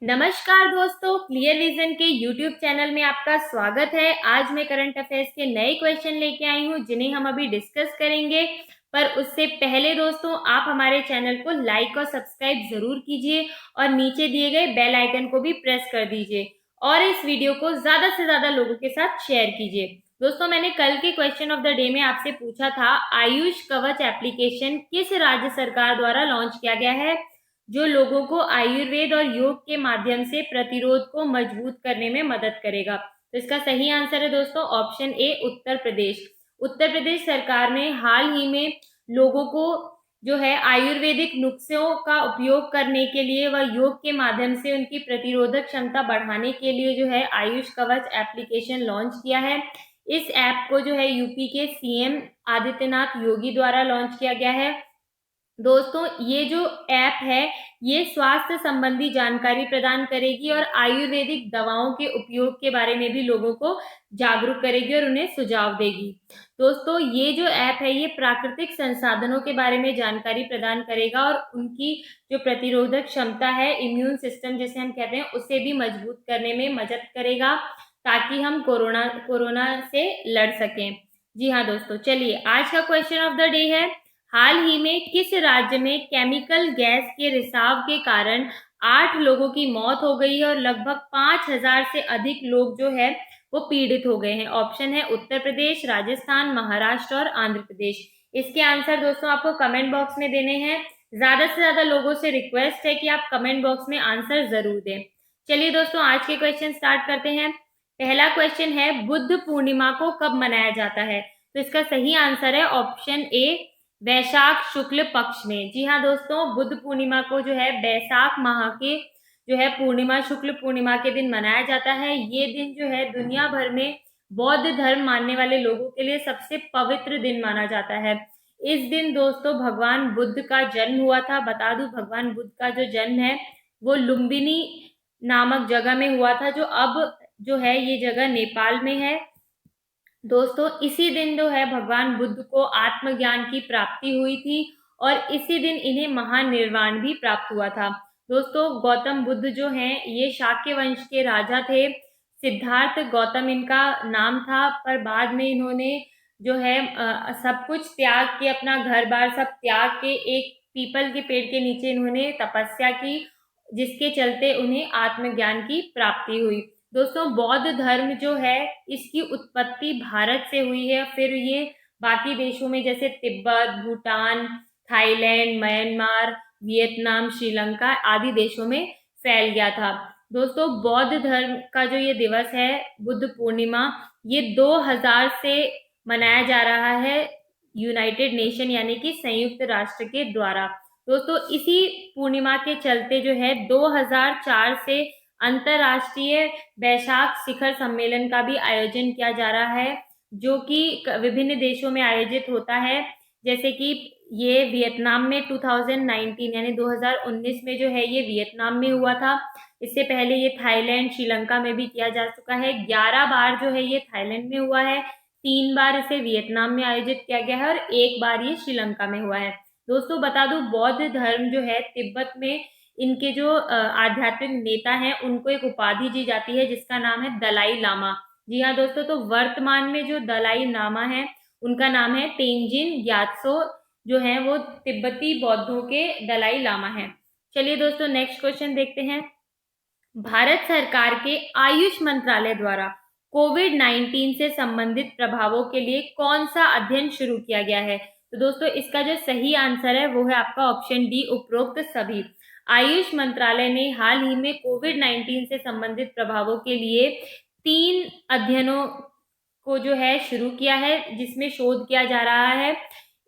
नमस्कार दोस्तों, clear vision के यूट्यूब चैनल में आपका स्वागत है। आज मैं करंट अफेयर्स के नए क्वेश्चन लेके आई हूँ जिन्हें हम अभी डिस्कस करेंगे। पर उससे पहले दोस्तों, आप हमारे चैनल को लाइक और सब्सक्राइब जरूर कीजिए और नीचे दिए गए बेल आइकन को भी प्रेस कर दीजिए और इस वीडियो को ज्यादा से ज्यादा लोगों के साथ शेयर कीजिए। दोस्तों, मैंने कल के क्वेश्चन ऑफ द डे में आपसे पूछा था, आयुष कवच एप्लीकेशन किस राज्य सरकार द्वारा लॉन्च किया गया है जो लोगों को आयुर्वेद और योग के माध्यम से प्रतिरोध को मजबूत करने में मदद करेगा। तो इसका सही आंसर है दोस्तों ऑप्शन ए, उत्तर प्रदेश। उत्तर प्रदेश सरकार ने हाल ही में लोगों को जो है आयुर्वेदिक नुस्खों का उपयोग करने के लिए व योग के माध्यम से उनकी प्रतिरोधक क्षमता बढ़ाने के लिए जो है आयुष कवच एप्लीकेशन लॉन्च किया है। इस ऐप को जो है यूपी के सीएम आदित्यनाथ योगी द्वारा लॉन्च किया गया है। दोस्तों, ये जो ऐप है ये स्वास्थ्य संबंधी जानकारी प्रदान करेगी और आयुर्वेदिक दवाओं के उपयोग के बारे में भी लोगों को जागरूक करेगी और उन्हें सुझाव देगी। दोस्तों, ये जो ऐप है ये प्राकृतिक संसाधनों के बारे में जानकारी प्रदान करेगा और उनकी जो प्रतिरोधक क्षमता है, इम्यून सिस्टम जिसे हम कहते हैं, उसे भी मजबूत करने में मदद करेगा ताकि हम कोरोना से लड़ सकें। जी हाँ दोस्तों, चलिए आज का क्वेश्चन ऑफ द डे है, हाल ही में किस राज्य में केमिकल गैस के रिसाव के कारण 8 लोगों की मौत हो गई और लगभग 5,000 से अधिक लोग जो है वो पीड़ित हो गए हैं। ऑप्शन है उत्तर प्रदेश, राजस्थान, महाराष्ट्र और आंध्र प्रदेश। इसके आंसर दोस्तों आपको कमेंट बॉक्स में देने हैं। ज्यादा से ज्यादा लोगों से रिक्वेस्ट है कि आप कमेंट बॉक्स में आंसर जरूर दें। चलिए दोस्तों, आज के क्वेश्चन स्टार्ट करते हैं। पहला क्वेश्चन है, बुद्ध पूर्णिमा को कब मनाया जाता है? तो इसका सही आंसर है ऑप्शन ए, वैशाख शुक्ल पक्ष में। जी हाँ दोस्तों, बुद्ध पूर्णिमा को जो है वैशाख माह के जो है पूर्णिमा, शुक्ल पूर्णिमा के दिन मनाया जाता है। ये दिन जो है दुनिया भर में बौद्ध धर्म मानने वाले लोगों के लिए सबसे पवित्र दिन माना जाता है। इस दिन दोस्तों भगवान बुद्ध का जन्म हुआ था। बता दूं, भगवान बुद्ध का जो जन्म है वो लुम्बिनी नामक जगह में हुआ था, जो अब जो है ये जगह नेपाल में है। दोस्तों, इसी दिन जो है भगवान बुद्ध को आत्मज्ञान की प्राप्ति हुई थी और इसी दिन इन्हें महानिर्वाण भी प्राप्त हुआ था। दोस्तों, गौतम बुद्ध जो हैं ये शाक्य वंश के राजा थे। सिद्धार्थ गौतम इनका नाम था, पर बाद में इन्होंने जो है सब कुछ त्याग के, अपना घर बार सब त्याग के एक पीपल के पेड़ के नीचे इन्होंने तपस्या की, जिसके चलते उन्हें आत्मज्ञान की प्राप्ति हुई। दोस्तों, बौद्ध धर्म जो है इसकी उत्पत्ति भारत से हुई है, फिर ये बाकी देशों में जैसे Tibet, Bhutan, Thailand, Myanmar, Vietnam, Sri Lanka आदि देशों में फैल गया था। दोस्तों, बौद्ध धर्म का जो ये दिवस है बुद्ध पूर्णिमा, ये 2000 से मनाया जा रहा है यूनाइटेड नेशन यानी कि संयुक्त राष्ट्र के द्वारा। दोस्तों, इसी पूर्णिमा के चलते जो है 2004 से अंतर्राष्ट्रीय वैशाख शिखर सम्मेलन का भी आयोजन किया जा रहा है, जो कि विभिन्न देशों में आयोजित होता है। जैसे कि ये वियतनाम में 2019 यानी 2019 में जो है ये वियतनाम में हुआ था। इससे पहले ये थाईलैंड, श्रीलंका में भी किया जा चुका है। 11 बार जो है ये थाईलैंड में हुआ है, 3 बार इसे वियतनाम में आयोजित किया गया है और 1 बार ये श्रीलंका में हुआ है। दोस्तों, बता दूं, बौद्ध धर्म जो है तिब्बत में इनके जो आध्यात्मिक नेता हैं उनको एक उपाधि दी जाती है जिसका नाम है दलाई लामा। जी हाँ दोस्तों, तो वर्तमान में जो दलाई लामा है उनका नाम है तेंजिन ग्यात्सो, जो है वो तिब्बती बौद्धों के दलाई लामा है। चलिए दोस्तों, नेक्स्ट क्वेश्चन देखते हैं। भारत सरकार के आयुष मंत्रालय द्वारा कोविड-19 से संबंधित प्रभावों के लिए कौन सा अध्ययन शुरू किया गया है? तो दोस्तों, इसका जो सही आंसर है वो है आपका ऑप्शन डी, उपरोक्त सभी। आयुष मंत्रालय ने हाल ही में कोविड-19 से संबंधित प्रभावों के लिए 3 अध्ययनों को जो है शुरू किया है, जिसमें शोध किया जा रहा है।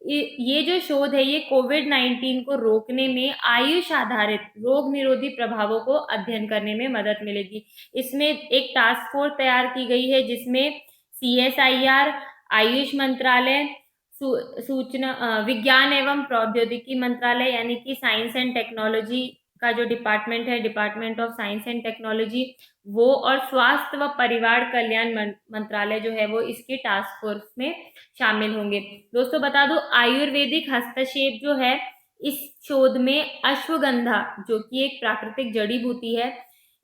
ये जो शोध है ये कोविड-19 को रोकने में आयुष आधारित रोग निरोधी प्रभावों को अध्ययन करने में मदद मिलेगी। इसमें एक टास्क फोर्स तैयार की गई है जिसमें CSIR, आयुष मंत्रालय, सूचना विज्ञान एवं प्रौद्योगिकी मंत्रालय यानी कि साइंस एंड टेक्नोलॉजी का जो डिपार्टमेंट है, department of science and technology, वो और स्वास्थ्य व परिवार कल्याण मंत्रालय जो है वो इसके टास्क फोर्स में शामिल होंगे। दोस्तों, बता दूं, आयुर्वेदिक हस्तक्षेप जो है इस शोध में अश्वगंधा, जो कि एक प्राकृतिक जड़ी बूटी है,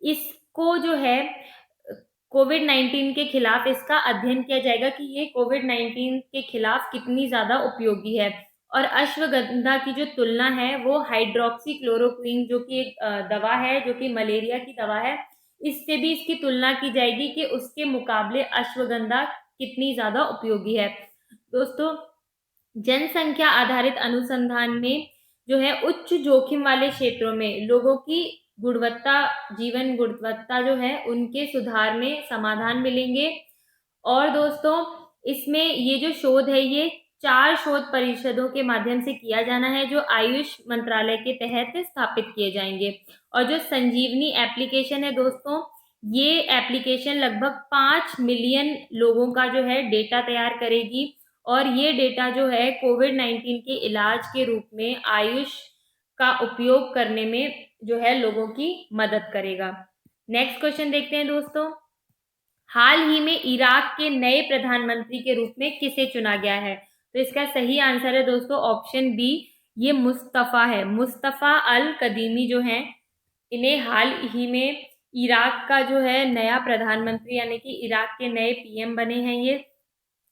इसको जो है कोविड-19 के खिलाफ इसका अध्ययन किया जाएगा कि ये कोविड-19 के खिलाफ कितनी ज़्यादा उपयोगी है। और अश्वगंधा की जो तुलना है वो हाइड्रॉक्सी क्लोरोक्वीन जो कि एक दवा है, जो कि मलेरिया की दवा है, इससे भी इसकी तुलना की जाएगी कि उसके मुकाबले अश्वगंधा कितनी ज़्यादा उपयोगी है। दोस्तों, जनसंख्या आधारित अनुसंधान में जो है उच्च जोखिम वाले क्षेत्रों में लोगों की गुणवत्ता, जीवन गुणवत्ता जो है उनके सुधार में समाधान मिलेंगे। और दोस्तों, इसमें ये जो शोध है ये 4 शोध परिषदों के माध्यम से किया जाना है, जो आयुष मंत्रालय के तहत स्थापित किए जाएंगे। और जो संजीवनी एप्लीकेशन है दोस्तों, ये एप्लीकेशन लगभग 5 मिलियन लोगों का जो है डेटा तैयार करेगी। और ये डेटा जो है कोविड-19 के इलाज के रूप में आयुष का उपयोग करने में जो है लोगों की मदद करेगा। नेक्स्ट क्वेश्चन देखते हैं दोस्तों। हाल ही में इराक के नए प्रधानमंत्री के रूप में किसे चुना गया है? तो इसका सही आंसर है दोस्तों ऑप्शन बी, ये मुस्तफ़ा है। मुस्तफ़ा अल कदीमी जो हैं, इन्हें हाल ही में इराक का जो है नया प्रधानमंत्री यानी कि इराक के नए पीएम बने हैं ये।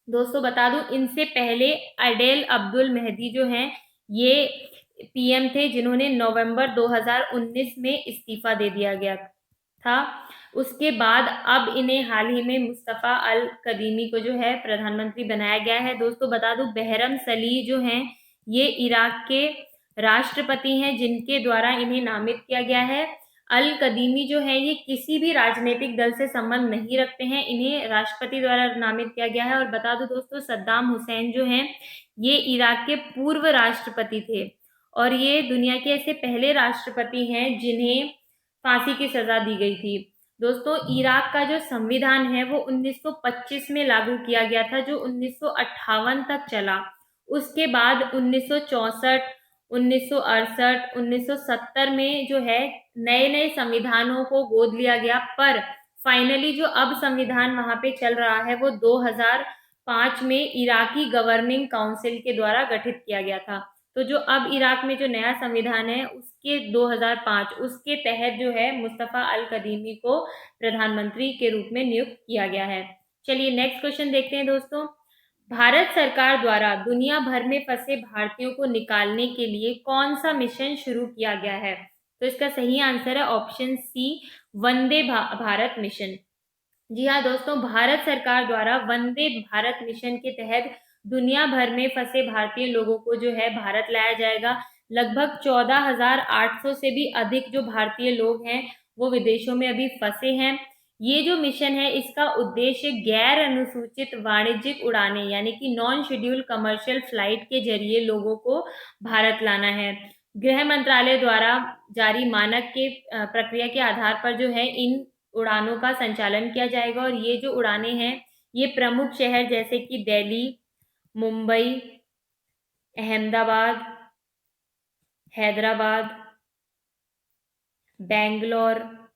दोस्तों बता दूं, इनसे पहले अडेल अब्दुल मेहदी जो हैं, ये पीएम थे जिन्होंने नवंबर 2019 में इस्तीफा दे दिया गया था। उसके बाद अब इन्हें हाल ही में मुस्तफ़ा अल कदीमी को जो है प्रधानमंत्री बनाया गया है। दोस्तों बता दूं, बहरम सली जो हैं, ये इराक के राष्ट्रपति हैं जिनके द्वारा इन्हें नामित किया गया है। अल कदीमी जो है ये किसी भी राजनीतिक दल से संबंध नहीं रखते हैं, इन्हें राष्ट्रपति द्वारा नामित किया गया है। और बता दो दोस्तों, सद्दाम हुसैन जो हैं, ये इराक के पूर्व राष्ट्रपति थे और ये दुनिया के ऐसे पहले राष्ट्रपति हैं जिन्हें फांसी की सजा दी गई थी। दोस्तों, इराक का जो संविधान है वो 1925 में लागू किया गया था, जो 1958 तक चला। उसके बाद 1964, 1968, 1970 में जो है नए नए संविधानों को गोद लिया गया, पर फाइनली जो अब संविधान वहां पे चल रहा है वो 2005 में इराकी गवर्निंग काउंसिल के द्वारा गठित किया गया था। तो जो अब इराक में जो नया संविधान है उसके 2005 उसके तहत जो है मुस्तफ़ा अल कदीमी को प्रधानमंत्री के रूप में नियुक्त किया गया है। चलिए नेक्स्ट क्वेश्चन देखते हैं दोस्तों। भारत सरकार द्वारा दुनिया भर में फंसे भारतीयों को निकालने के लिए कौन सा मिशन शुरू किया गया है? तो इसका सही आंसर है option C, Vande Bharat mission. जी हाँ दोस्तों, भारत सरकार द्वारा वंदे भारत मिशन के तहत दुनिया भर में फंसे भारतीय लोगों को जो है भारत लाया जाएगा। लगभग 14,800 से भी अधिक जो भारतीय लोग हैं वो विदेशों में अभी फंसे हैं। ये जो मिशन है इसका उद्देश्य गैर अनुसूचित वाणिज्यिक उड़ानें यानी कि नॉन शेड्यूल कमर्शियल फ्लाइट के जरिए लोगों को भारत लाना है। गृह मंत्रालय द्वारा जारी मानक के प्रक्रिया के आधार पर जो है इन उड़ानों का संचालन किया जाएगा। और ये जो उड़ानें हैं ये प्रमुख शहर जैसे कि दिल्ली, मुंबई, अहमदाबाद, हैदराबाद, बेंगलोर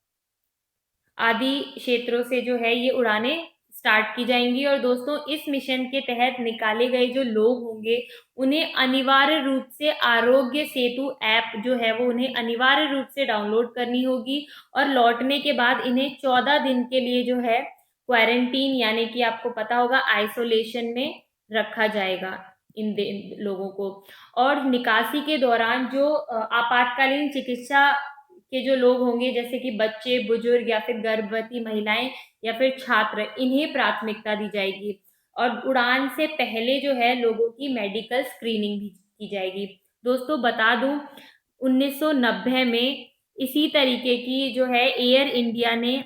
आदि क्षेत्रों से जो है ये उड़ानें स्टार्ट की जाएंगी। और दोस्तों, इस मिशन के तहत निकाले गए जो लोग होंगे उन्हें अनिवार्य रूप से आरोग्य सेतु ऐप जो है वो उन्हें अनिवार्य रूप से डाउनलोड करनी होगी। और लौटने के बाद इन्हें 14 दिन के लिए जो है क्वारंटीन यानी कि आपको पता होगा आइसोलेशन में रखा जाएगा इन लोगों को। और निकासी के दौरान जो आपातकालीन चिकित्सा के जो लोग होंगे जैसे कि बच्चे, बुजुर्ग या फिर गर्भवती महिलाएं या फिर छात्र, इन्हें प्राथमिकता दी जाएगी। और उड़ान से पहले जो है लोगों की मेडिकल स्क्रीनिंग भी की जाएगी। दोस्तों बता दूं, 1990 में इसी तरीके की जो है एयर इंडिया ने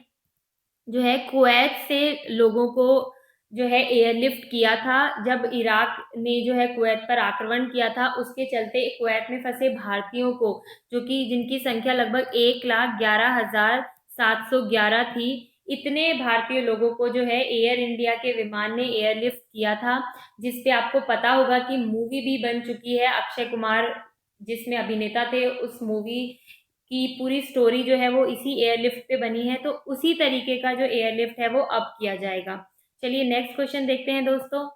जो है कुवैत से लोगों को जो है एयरलिफ्ट किया था। जब इराक ने जो है कुवैत पर आक्रमण किया था उसके चलते कुवैत में फंसे भारतीयों को, जो कि जिनकी संख्या लगभग 1,11,711 थी, इतने भारतीय लोगों को जो है एयर इंडिया के विमान ने एयरलिफ्ट किया था। जिसपे आपको पता होगा कि मूवी भी बन चुकी है, अक्षय कुमार जिसमें अभिनेता थे, उस मूवी की पूरी स्टोरी जो है वो इसी एयरलिफ्ट पे बनी है। तो उसी तरीके का जो एयरलिफ्ट है वो अब किया जाएगा। चलिए नेक्स्ट क्वेश्चन देखते हैं दोस्तों।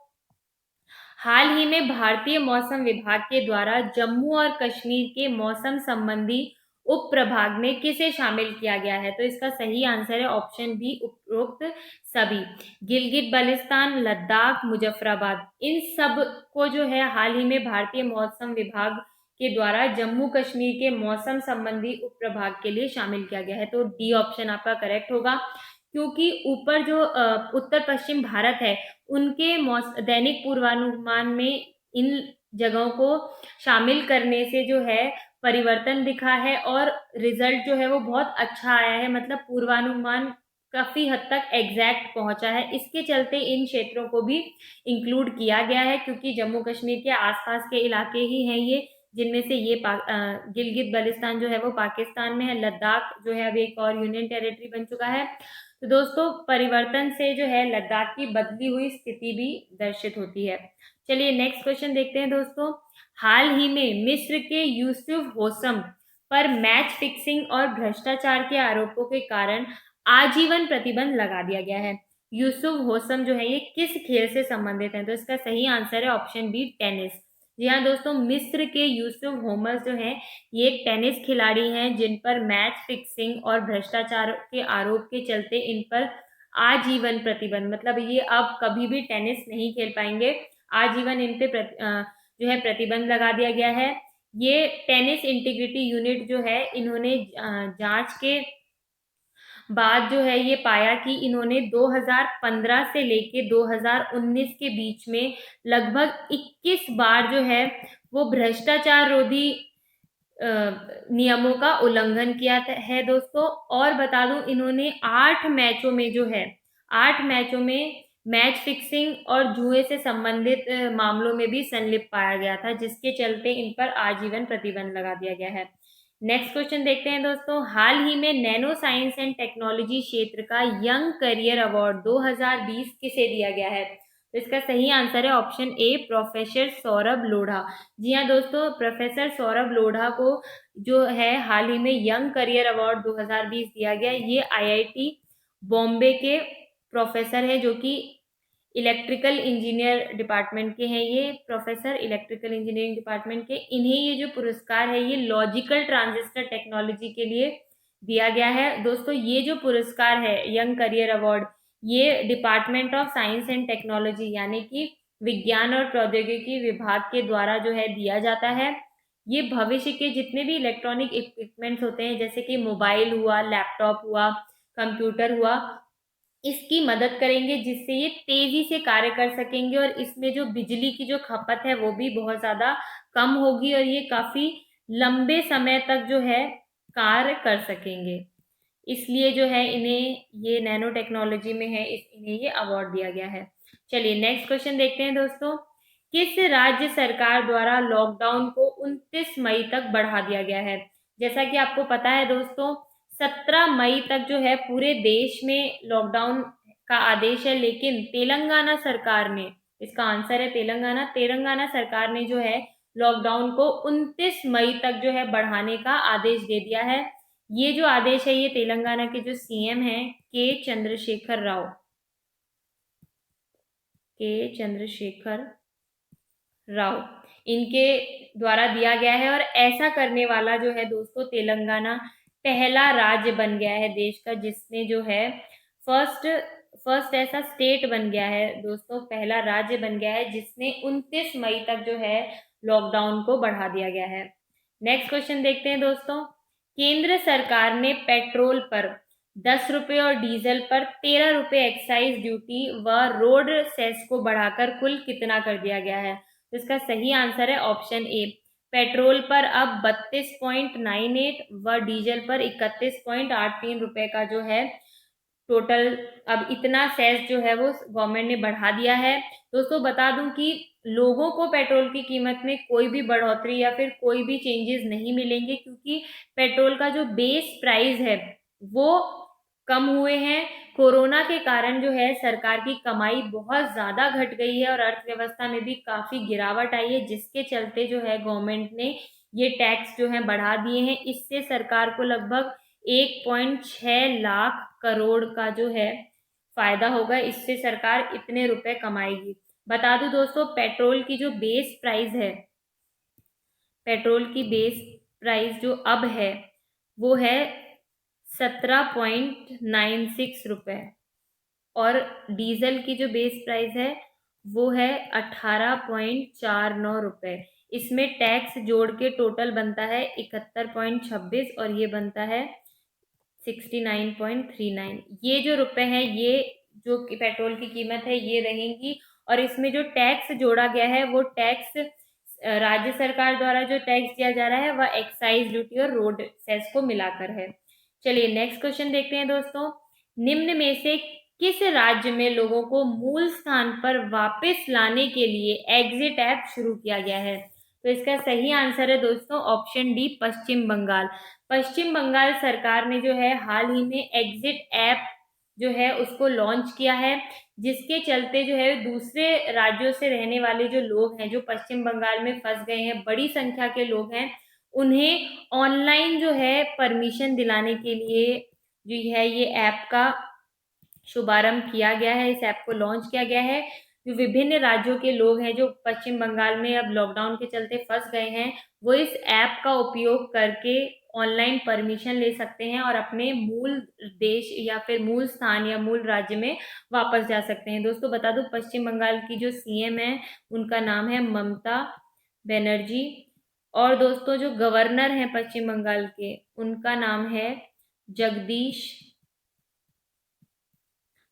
हाल ही में भारतीय मौसम विभाग के द्वारा जम्मू और कश्मीर के मौसम संबंधी उप प्रभाग में किसे शामिल किया गया है? तो इसका सही आंसर है ऑप्शन बी, उपरोक्त सभी। गिलगित बाल्टिस्तान, लद्दाख, मुजफ्फराबाद, इन सब को जो है हाल ही में भारतीय मौसम विभाग के द्वारा जम्मू कश्मीर के मौसम संबंधी उप प्रभाग के लिए शामिल किया गया है। तो डी ऑप्शन आपका करेक्ट होगा, क्योंकि ऊपर जो उत्तर पश्चिम भारत है उनके दैनिक पूर्वानुमान में इन जगहों को शामिल करने से जो है परिवर्तन दिखा है और रिजल्ट जो है वो बहुत अच्छा आया है, मतलब पूर्वानुमान काफी हद तक एग्जैक्ट पहुंचा है। इसके चलते इन क्षेत्रों को भी इंक्लूड किया गया है, क्योंकि जम्मू कश्मीर के आसपास के इलाके ही हैं ये, जिनमें से ये गिलगित बाल्टिस्तान जो है वो पाकिस्तान में है, लद्दाख जो है अभी एक और यूनियन टेरिटरी बन चुका है। तो दोस्तों परिवर्तन से जो है लद्दाख की बदली हुई स्थिति भी दर्शित होती है। चलिए नेक्स्ट क्वेश्चन देखते हैं दोस्तों। हाल ही में मिस्र के यूसुफ होसम पर मैच फिक्सिंग और भ्रष्टाचार के आरोपों के कारण आजीवन प्रतिबंध लगा दिया गया है। यूसुफ होसम जो है ये किस खेल से संबंधित है? तो इसका सही आंसर है ऑप्शन बी, टेनिस। जी हाँ दोस्तों, मिस्र के यूसुफ होमस जो है ये एक टेनिस खिलाड़ी हैं, जिन पर मैच फिक्सिंग और भ्रष्टाचार के आरोप के चलते इन पर आजीवन प्रतिबंध, मतलब ये अब कभी भी टेनिस नहीं खेल पाएंगे, आजीवन इन पे जो है प्रतिबंध लगा दिया गया है। ये टेनिस इंटीग्रिटी यूनिट जो है इन्होंने जांच के बाद जो है ये पाया कि इन्होंने 2015 से लेके 2019 के बीच में लगभग 21 बार जो है वो भ्रष्टाचार रोधी नियमों का उल्लंघन किया है दोस्तों। और बता दूं, इन्होंने 8 मैचों में जो है 8 मैचों में मैच फिक्सिंग और जुए से संबंधित मामलों में भी संलिप्त पाया गया था, जिसके चलते इन पर आजीवन प्रतिबंध लगा दिया गया है। नेक्स्ट क्वेश्चन देखते हैं दोस्तों। हाल ही में नैनो साइंस एंड टेक्नोलॉजी क्षेत्र का यंग करियर अवार्ड 2020 किसे दिया गया है? तो इसका सही आंसर है option A, professor Saurabh Lodha. जी हाँ दोस्तों, प्रोफेसर सौरभ लोढ़ा को जो है हाल ही में यंग करियर अवार्ड 2020 दिया गया। ये आईआईटी बॉम्बे के प्रोफेसर है, जो कि इलेक्ट्रिकल इंजीनियर डिपार्टमेंट के हैं। ये प्रोफेसर इलेक्ट्रिकल इंजीनियरिंग डिपार्टमेंट के, इन्हें ये जो पुरस्कार है ये लॉजिकल ट्रांजिस्टर टेक्नोलॉजी के लिए दिया गया है। दोस्तों ये जो पुरस्कार है यंग करियर अवार्ड, ये department of science and technology यानी कि विज्ञान और प्रौद्योगिकी विभाग के द्वारा जो है दिया जाता है। ये भविष्य के जितने भी इलेक्ट्रॉनिक इक्विपमेंट्स होते हैं, जैसे कि मोबाइल हुआ, लैपटॉप हुआ, कंप्यूटर हुआ, इसकी मदद करेंगे, जिससे ये तेजी से कार्य कर सकेंगे और इसमें जो बिजली की जो खपत है वो भी बहुत ज़्यादा कम होगी और ये काफ़ी लंबे समय तक जो है कार्य कर सकेंगे। इसलिए जो है इन्हें, ये नैनो टेक्नोलॉजी में है, इन्हें ये अवार्ड दिया गया है। चलिए नेक्स्ट क्वेश्चन देखते हैं दोस्तों। किस राज्य सरकार द्वारा लॉकडाउन को 29 मई तक बढ़ा दिया गया है? जैसा कि आपको पता है दोस्तों, 17 मई तक जो है पूरे देश में लॉकडाउन का आदेश है, लेकिन तेलंगाना सरकार ने, इसका आंसर है तेलंगाना, तेलंगाना सरकार ने जो है लॉकडाउन को 29 मई तक जो है बढ़ाने का आदेश दे दिया है। ये जो आदेश है ये तेलंगाना के जो सीएम हैं के चंद्रशेखर राव, इनके द्वारा दिया गया है। और ऐसा करने वाला जो है दोस्तों तेलंगाना पहला राज्य बन गया है देश का, जिसने जो है फर्स्ट ऐसा स्टेट बन गया है दोस्तों, पहला राज्य बन गया है जिसने 29 मई तक जो है लॉकडाउन को बढ़ा दिया गया है। नेक्स्ट क्वेश्चन देखते हैं दोस्तों। केंद्र सरकार ने पेट्रोल पर 10 रुपये और डीजल पर 13 रुपये एक्साइज ड्यूटी व रोड सेस को बढ़ाकर कुल कितना कर दिया गया है? तो इसका सही आंसर है ऑप्शन ए, पेट्रोल पर अब 32.98 व डीजल पर 31.83 रुपए का जो है टोटल, अब इतना सेस जो है वो गवर्नमेंट ने बढ़ा दिया है। दोस्तों बता दूं कि लोगों को पेट्रोल की कीमत में कोई भी बढ़ोतरी या फिर कोई भी चेंजेस नहीं मिलेंगे, क्योंकि पेट्रोल का जो बेस प्राइस है वो कम हुए हैं। कोरोना के कारण जो है सरकार की कमाई बहुत ज़्यादा घट गई है और अर्थव्यवस्था में भी काफ़ी गिरावट आई है, जिसके चलते जो है गवर्नमेंट ने ये टैक्स जो है बढ़ा दिए हैं। इससे सरकार को लगभग 1.6 लाख करोड़ का जो है फायदा होगा, इससे सरकार इतने रुपए कमाएगी। बता दूं दोस्तों, पेट्रोल की जो बेस प्राइस है, पेट्रोल की बेस प्राइस जो अब है वो है 17.96 रुपये, और डीजल की जो बेस प्राइस है वो है 18.49 रुपये। इसमें टैक्स जोड़ के टोटल बनता है 71.26, और ये बनता है 69.39। ये जो रुपए हैं, ये जो पेट्रोल की कीमत है ये रहेंगी, और इसमें जो टैक्स जोड़ा गया है वो टैक्स राज्य सरकार द्वारा जो टैक्स दिया जा रहा है वह एक्साइज ड्यूटी और रोड सेस को मिलाकर है। चलिए नेक्स्ट क्वेश्चन देखते हैं दोस्तों। निम्न में से किस राज्य में लोगों को मूल स्थान पर वापस लाने के लिए एग्जिट ऐप शुरू किया गया है? तो इसका सही आंसर है दोस्तों ऑप्शन डी, पश्चिम बंगाल। पश्चिम बंगाल सरकार ने जो है हाल ही में एग्जिट ऐप जो है उसको लॉन्च किया है, जिसके चलते जो है दूसरे राज्यों से रहने वाले जो लोग हैं, जो पश्चिम बंगाल में फंस गए हैं, बड़ी संख्या के लोग हैं, उन्हें ऑनलाइन जो है परमिशन दिलाने के लिए जो है ये ऐप का शुभारंभ किया गया है, इस ऐप को लॉन्च किया गया है। जो विभिन्न राज्यों के लोग हैं जो पश्चिम बंगाल में अब लॉकडाउन के चलते फंस गए हैं, वो इस ऐप का उपयोग करके ऑनलाइन परमिशन ले सकते हैं और अपने मूल देश या फिर मूल स्थान या मूल राज्य में वापस जा सकते हैं। दोस्तों बता दूं, पश्चिम बंगाल की जो सीएम है उनका नाम है ममता बनर्जी, और दोस्तों जो गवर्नर हैं पश्चिम बंगाल के उनका नाम है जगदीश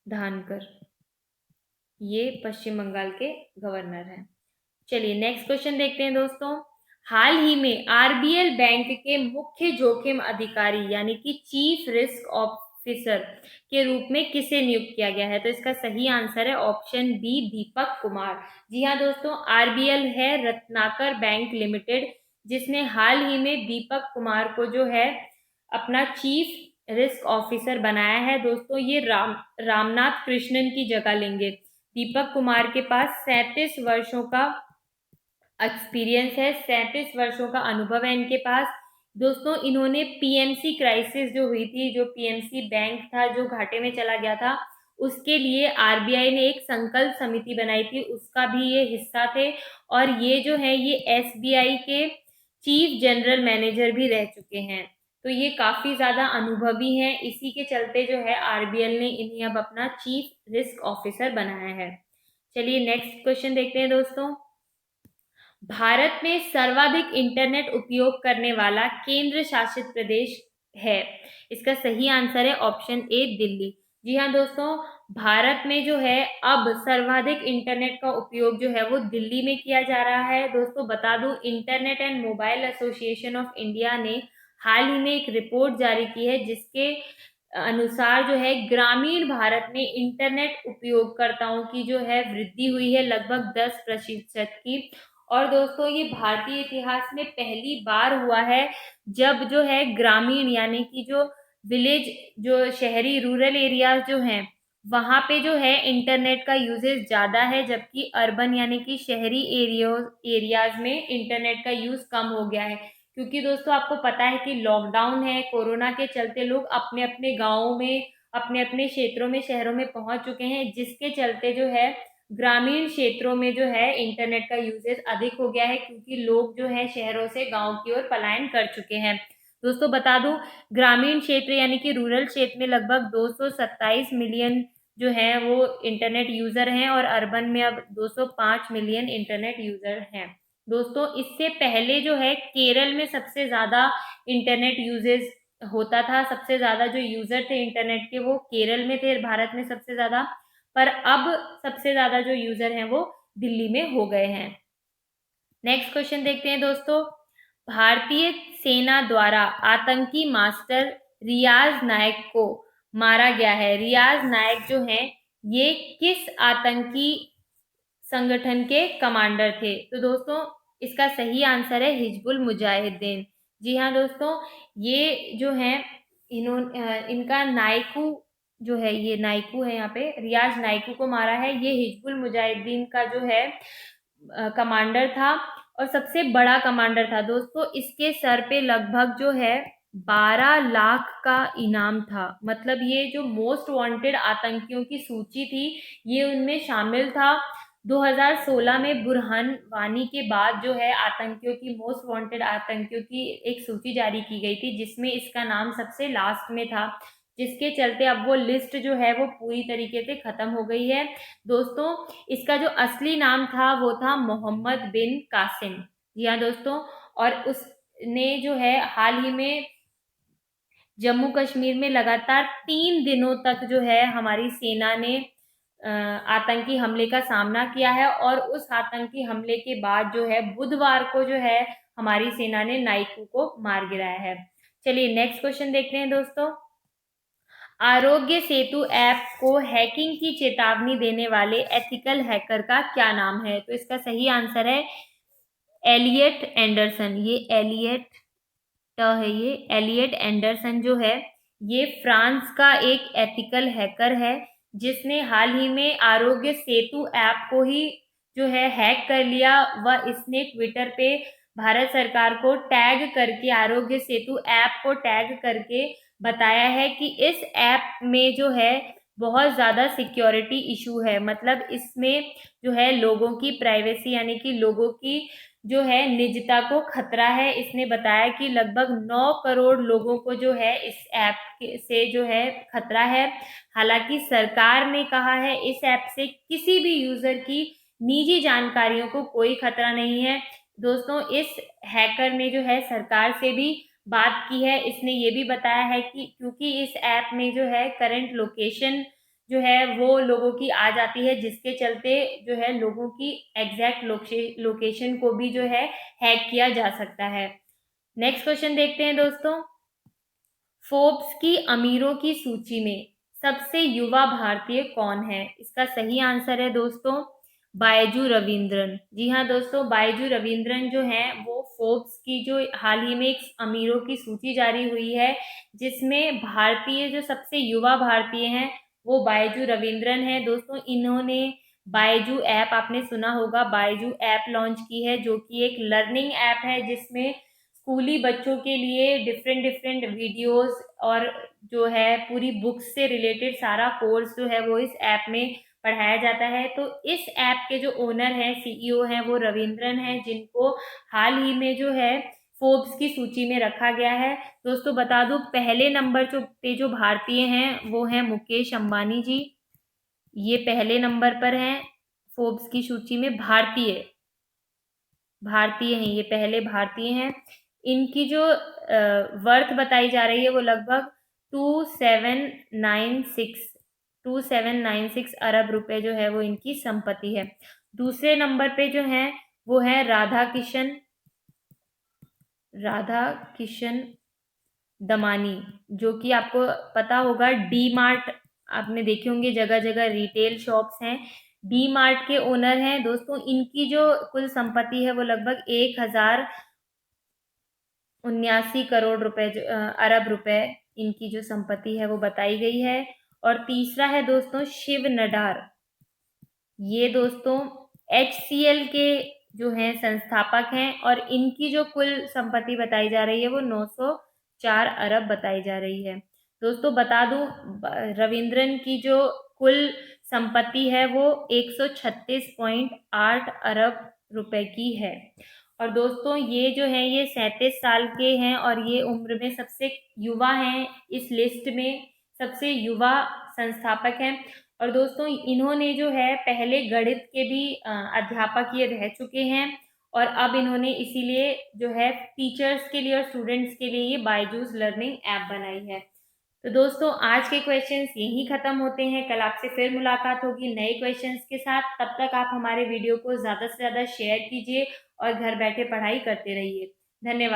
धानकर। ये पश्चिम बंगाल के गवर्नर हैं। चलिए नेक्स्ट क्वेश्चन देखते हैं दोस्तों। हाल ही में आरबीएल बैंक के मुख्य जोखिम अधिकारी यानी कि चीफ रिस्क ऑफिसर के रूप में किसे नियुक्त किया गया है? तो इसका सही आंसर है ऑप्शन बी, दीपक कुमार। जी हाँ दोस्तों, आरबीएल है रत्नाकर बैंक लिमिटेड, जिसने हाल ही में दीपक कुमार को जो है अपना चीफ रिस्क ऑफिसर बनाया है। दोस्तों ये रामनाथ कृष्णन की जगह लेंगे। दीपक कुमार के पास 37 वर्षों का एक्सपीरियंस है, 37 वर्षों का अनुभव है इनके पास। दोस्तों इन्होंने पीएमसी क्राइसिस जो हुई थी, जो पीएमसी बैंक था जो घाटे में चला गया था, उसके लिए आरबीआई ने एक संकल्प समिति बनाई थी, उसका भी ये हिस्सा थे। और ये जो है ये एसबीआई के चीफ जनरल मैनेजर भी रह चुके हैं, तो ये काफी ज्यादा अनुभवी हैं। इसी के चलते जो है आरबीएल ने इन्हें अब अपना चीफ रिस्क ऑफिसर बनाया है। चलिए नेक्स्ट क्वेश्चन देखते हैं दोस्तों। भारत में सर्वाधिक इंटरनेट उपयोग करने वाला केंद्र शासित प्रदेश है? इसका सही आंसर है ऑप्शन ए, दिल्ली। जी हाँ दोस्तों, भारत में जो है अब सर्वाधिक इंटरनेट का उपयोग जो है वो दिल्ली में किया जा रहा है। दोस्तों बता दूं, internet and mobile association of India ने हाल ही में एक रिपोर्ट जारी की है, जिसके अनुसार जो है ग्रामीण भारत में इंटरनेट उपयोगकर्ताओं की जो है वृद्धि हुई है लगभग 10% की। और दोस्तों ये भारतीय इतिहास में पहली बार हुआ है जब जो है ग्रामीण यानी कि जो विलेज, जो शहरी रूरल एरियाज जो हैं वहाँ पे जो है इंटरनेट का यूजेज ज़्यादा है, जबकि अर्बन यानी कि शहरी एरियाज में इंटरनेट का यूज़ कम हो गया है। क्योंकि दोस्तों आपको पता है कि लॉकडाउन है, कोरोना के चलते लोग अपने अपने गाँवों में, अपने अपने क्षेत्रों में, शहरों में पहुंच चुके हैं, जिसके चलते जो है ग्रामीण क्षेत्रों में जो है इंटरनेट का यूजेज अधिक हो गया है, क्योंकि लोग जो है शहरों से गांव की ओर पलायन कर चुके हैं। दोस्तों बता दूं, ग्रामीण क्षेत्र यानी कि रूरल क्षेत्र में लगभग 227 मिलियन जो है वो इंटरनेट यूजर हैं, और अर्बन में अब 205 मिलियन इंटरनेट यूजर हैं। दोस्तों इससे पहले जो है केरल में सबसे ज़्यादा इंटरनेट यूजेज होता था, सबसे ज़्यादा जो यूज़र थे इंटरनेट के वो केरल में थे, भारत में सबसे ज़्यादा। पर अब सबसे ज़्यादा जो यूज़र हैं वो दिल्ली में हो गए हैं। नेक्स्ट क्वेश्चन देखते हैं दोस्तों। भारतीय सेना द्वारा आतंकी मास्टर रियाज नायक को मारा गया है। रियाज नायक जो हैं ये किस आतंकी संगठन के कमांडर थे? तो दोस्तों इसका सही आंसर है हिजबुल मुजाहिदीन। जी हाँ दोस्तों, ये जो हैं इनका नायकू जो है, ये नायकू है, यहाँ पे रियाज नायकू को मारा है। ये हिजबुल मुजाहिदीन का जो है कमांडर था और सबसे बड़ा कमांडर था। दोस्तों इसके सर पे लगभग जो है 12 लाख का इनाम था। मतलब ये जो मोस्ट वांटेड आतंकियों की सूची थी ये उनमें शामिल था। 2016 में बुरहान वानी के बाद जो है आतंकियों की, मोस्ट वांटेड आतंकियों की एक सूची जारी की गई थी, जिसमें इसका नाम सबसे लास्ट में था, जिसके चलते अब वो लिस्ट जो है वो पूरी तरीके से खत्म हो गई है। दोस्तों, इसका जो असली नाम था वो था मोहम्मद बिन कासिम। जी हाँ दोस्तों, और उसने जो है हाल ही में जम्मू कश्मीर में लगातार 3 दिनों तक जो है हमारी सेना ने आतंकी हमले का सामना किया है, और उस आतंकी हमले के बाद जो है बुधवार को जो है हमारी सेना ने नाइकू को मार गिराया है। चलिए नेक्स्ट क्वेश्चन देखते हैं दोस्तों। आरोग्य सेतु ऐप को हैकिंग की चेतावनी देने वाले एथिकल हैकर का क्या नाम है? तो इसका सही आंसर है एलियट एंडरसन। ये एलियट एंडरसन जो है, ये फ्रांस का एक एथिकल हैकर है, जिसने हाल ही में आरोग्य सेतु ऐप को ही जो है हैक कर लिया। व इसने ट्विटर पे भारत सरकार को टैग करके, आरोग्य सेतु ऐप को टैग करके बताया है कि इस ऐप में जो है बहुत ज़्यादा सिक्योरिटी इशू है। मतलब इसमें जो है लोगों की प्राइवेसी, यानी कि लोगों की जो है निजता को खतरा है। इसने बताया कि लगभग 9 करोड़ लोगों को जो है इस ऐप से जो है खतरा है। हालांकि सरकार ने कहा है इस ऐप से किसी भी यूजर की निजी जानकारियों को कोई खतरा नहीं है। दोस्तों, इस हैकर ने जो है सरकार से भी बात की है। इसने ये भी बताया है कि क्योंकि इस ऐप में जो है करंट लोकेशन जो है वो लोगों की आ जाती है, जिसके चलते जो है लोगों की एग्जैक्ट लोकेशन को भी जो है हैक किया जा सकता है। नेक्स्ट क्वेश्चन देखते हैं दोस्तों। फोर्ब्स की अमीरों की सूची में सबसे युवा भारतीय कौन है? इसका सही आंसर है दोस्तों बायजू रविंद्रन। जी हाँ दोस्तों, बायजू रविंद्रन जो है वो फोर्ब्स की जो हाल ही में एक अमीरों की सूची जारी हुई है, जिसमें भारतीय जो सबसे युवा भारतीय हैं वो बायजू रविंद्रन है। दोस्तों, इन्होंने बायजू ऐप, आपने सुना होगा, बायजू ऐप लॉन्च की है, जो कि एक लर्निंग ऐप है, जिसमें स्कूली बच्चों के लिए डिफरेंट डिफरेंट वीडियोस और जो है पूरी बुक्स से रिलेटेड सारा कोर्स जो है वो इस ऐप में पढ़ाया जाता है। तो इस ऐप के जो ओनर हैं, सीईओ हैं, वो रविंद्रन हैं, जिनको हाल ही में जो है फोर्ब्स की सूची में रखा गया है। दोस्तों बता दूं, पहले नंबर पे जो भारतीय हैं वो हैं मुकेश अंबानी जी। ये पहले नंबर पर हैं फोर्ब्स की सूची में। भारतीय हैं, ये पहले भारतीय हैं। इनकी जो वर्थ बताई जा रही है वो लगभग 2796 अरब रुपए जो है वो इनकी संपत्ति है। दूसरे नंबर पे जो है वो है राधा किशन दमानी, जो कि आपको पता होगा डी मार्ट, आपने देखे होंगे जगह जगह रिटेल शॉप्स हैं, डी मार्ट के ओनर हैं। दोस्तों, इनकी जो कुल संपत्ति है वो लगभग 1079 करोड़ रुपए अरब रुपए इनकी जो संपत्ति है वो बताई गई है। और तीसरा है दोस्तों शिव नडार। ये दोस्तों HCL के जो हैं संस्थापक हैं, और इनकी जो कुल संपत्ति बताई जा रही है वो 904 अरब बताई जा रही है। दोस्तों बता दूं, रविंद्रन की जो कुल संपत्ति है वो 136.8 अरब रुपए की है। और दोस्तों ये जो है ये 37 साल के हैं, और ये उम्र में सबसे युवा हैं, इस लिस्ट में सबसे युवा संस्थापक हैं। और दोस्तों इन्होंने जो है पहले गणित के भी अध्यापक ये रह चुके हैं, और अब इन्होंने इसीलिए जो है टीचर्स के लिए और स्टूडेंट्स के लिए ये बायजूस लर्निंग ऐप बनाई है। तो दोस्तों आज के क्वेश्चंस यहीं खत्म होते हैं। कल आपसे फिर मुलाकात होगी नए क्वेश्चंस के साथ। तब तक आप हमारे वीडियो को ज़्यादा से ज़्यादा शेयर कीजिए और घर बैठे पढ़ाई करते रहिए। धन्यवाद।